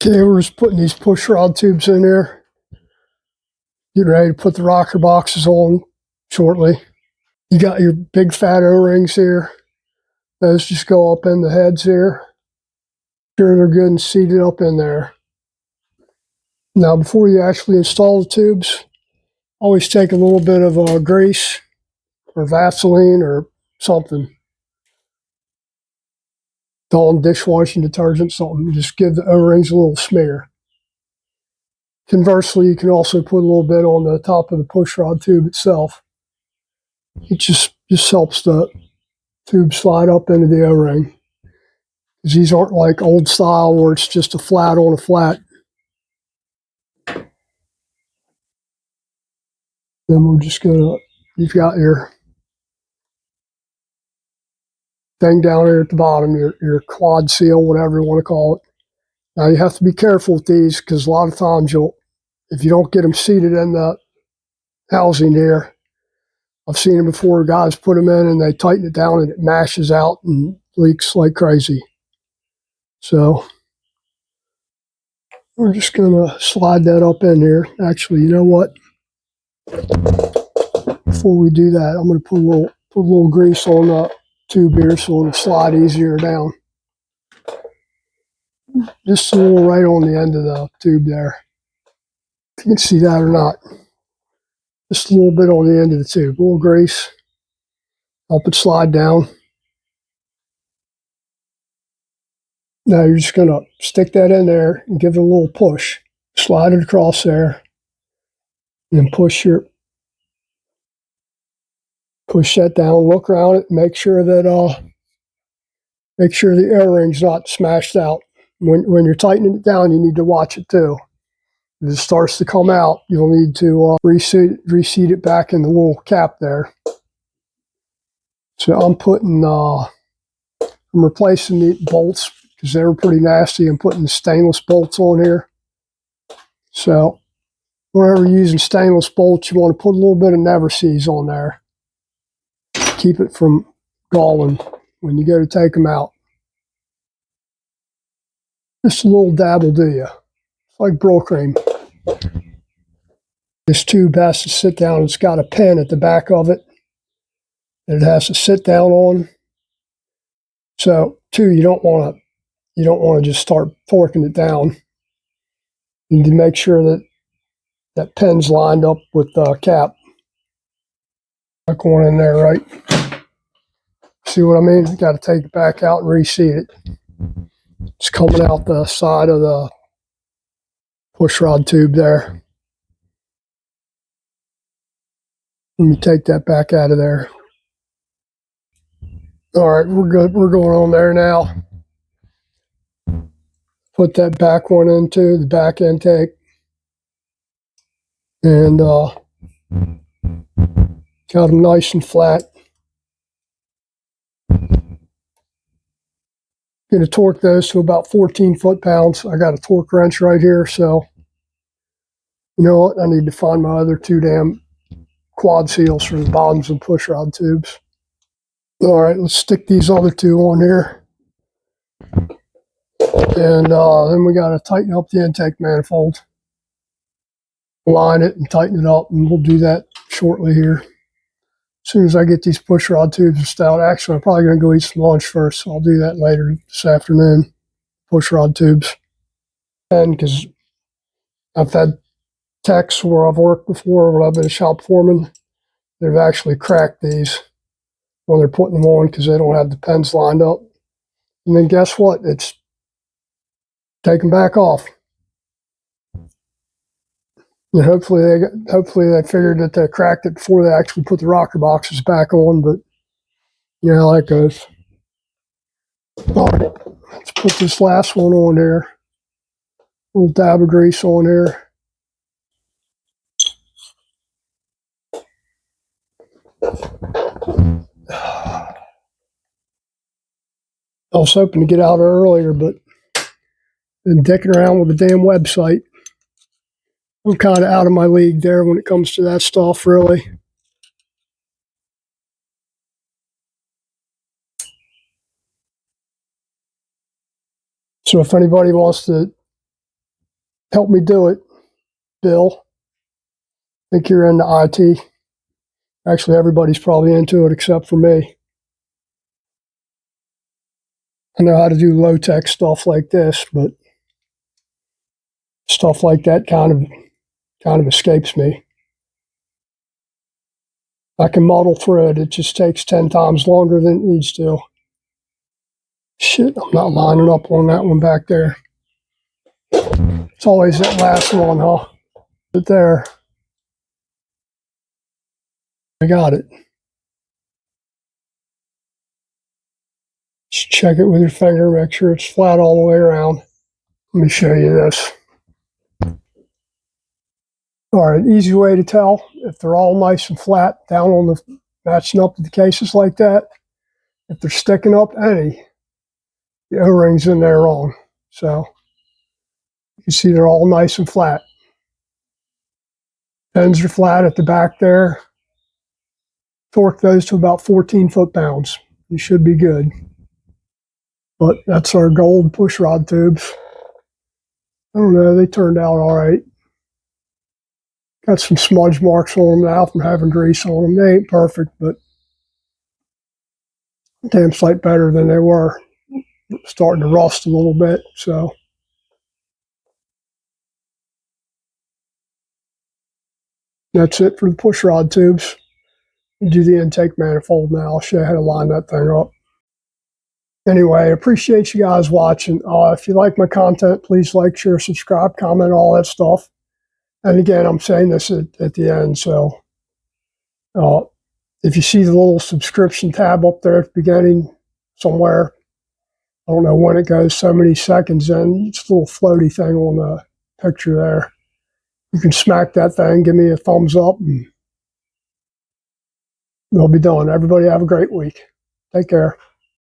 Okay, we're just putting these pushrod tubes in there. Getting ready to put the rocker boxes on shortly. You got your big fat O-rings here. Those just go up in the heads here. Sure they're good and seated up in there. Now before you actually install the tubes, always take a little bit of grease or Vaseline or something. Dawn dishwashing detergent, something. Just give the O-rings a little smear. Conversely, you can also put a little bit on the top of the pushrod tube itself. It just helps the tube slide up into the O-ring. Because these aren't like old style where it's just a flat on a flat. Then we're just gonna, you've got your thing down here at the bottom, your quad seal, whatever you want to call it. Now you have to be careful with these because a lot of times if you don't get them seated in the housing here, I've seen them before, guys put them in and they tighten it down and it mashes out and leaks like crazy. So we're just gonna slide that up in here. Actually, you know what? Before we do that, I'm gonna put a little grease on the tube here so it'll slide easier down. Just a little right on the end of the tube there. If you can see that or not. Just a little bit on the end of the tube. A little grease. Help it slide down. Now you're just gonna stick that in there and give it a little push. Slide it across there. And push that down. Look around it. Make sure that the O-ring's not smashed out. When you're tightening it down, you need to watch it too. If it starts to come out, you'll need to reseat it back in the little cap there. So I'm replacing the bolts because they were pretty nasty. I'm putting the stainless bolts on here. So whenever you're using stainless bolts, you want to put a little bit of Never Seez on there. Keep it from galling when you go to take them out. Just a little dab will do you. It's like Brylcreem. This tube has to sit down. It's got a pin at the back of it that it has to sit down on. So, too, you don't want to just start torquing it down. You need to make sure that that pin's lined up with the cap. Not going in there, right? See what I mean? You got to take it back out and reseat it. It's coming out the side of the pushrod tube there. Let me take that back out of there. All right, we're good. We're going on there now. Put that back one into the back intake. And got them nice and flat. Going to torque those to about 14 foot-pounds. I got a torque wrench right here, so you know what? I need to find my other two damn quad seals for the bottoms of pushrod tubes. All right, let's stick these other two on here. And then we got to tighten up the intake manifold. Line it and tighten it up, and we'll do that shortly here. As soon as I get these pushrod tubes installed, actually, I'm probably going to go eat some lunch first, so I'll do that later this afternoon. Pushrod tubes. And because I've had techs where I've worked before, where I've been a shop foreman, they've actually cracked these when they're putting them on because they don't have the pins lined up. And then guess what? It's take them back off. And hopefully they figured that they cracked it before they actually put the rocker boxes back on, but you know how that goes. All right, let's put this last one on here. A little dab of grease on here. I was hoping to get out earlier, but been dicking around with the damn website. I'm kind of out of my league there when it comes to that stuff, really. So if anybody wants to help me do it, Bill. I think you're into IT. Actually, everybody's probably into it except for me. I know how to do low-tech stuff like this, but stuff like that kind of escapes me. I can muddle through it. It just takes 10 times longer than it needs to. Shit, I'm not lining up on that one back there. It's always that last one, huh? But there. I got it. Just check it with your finger, make sure it's flat all the way around. Let me show you this. All right, easy way to tell if they're all nice and flat down on the matching up to the cases like that. If they're sticking up any, the O-ring's in there wrong. So you can see they're all nice and flat. Ends are flat at the back there. Torque those to about 14 foot-pounds. You should be good. But that's our gold pushrod tubes. I don't know, they turned out all right. Got some smudge marks on them now from having grease on them. They ain't perfect, but damn sight better than they were. Starting to rust a little bit, so. That's it for the pushrod tubes. Do the intake manifold now. I'll show you how to line that thing up. Anyway, appreciate you guys watching. If you like my content, please like, share, subscribe, comment, all that stuff. And again, I'm saying this at the end, so if you see the little subscription tab up there at the beginning somewhere, I don't know when it goes so many seconds in, it's a little floaty thing on the picture there. You can smack that thing, give me a thumbs up, and we'll be done. Everybody have a great week. Take care.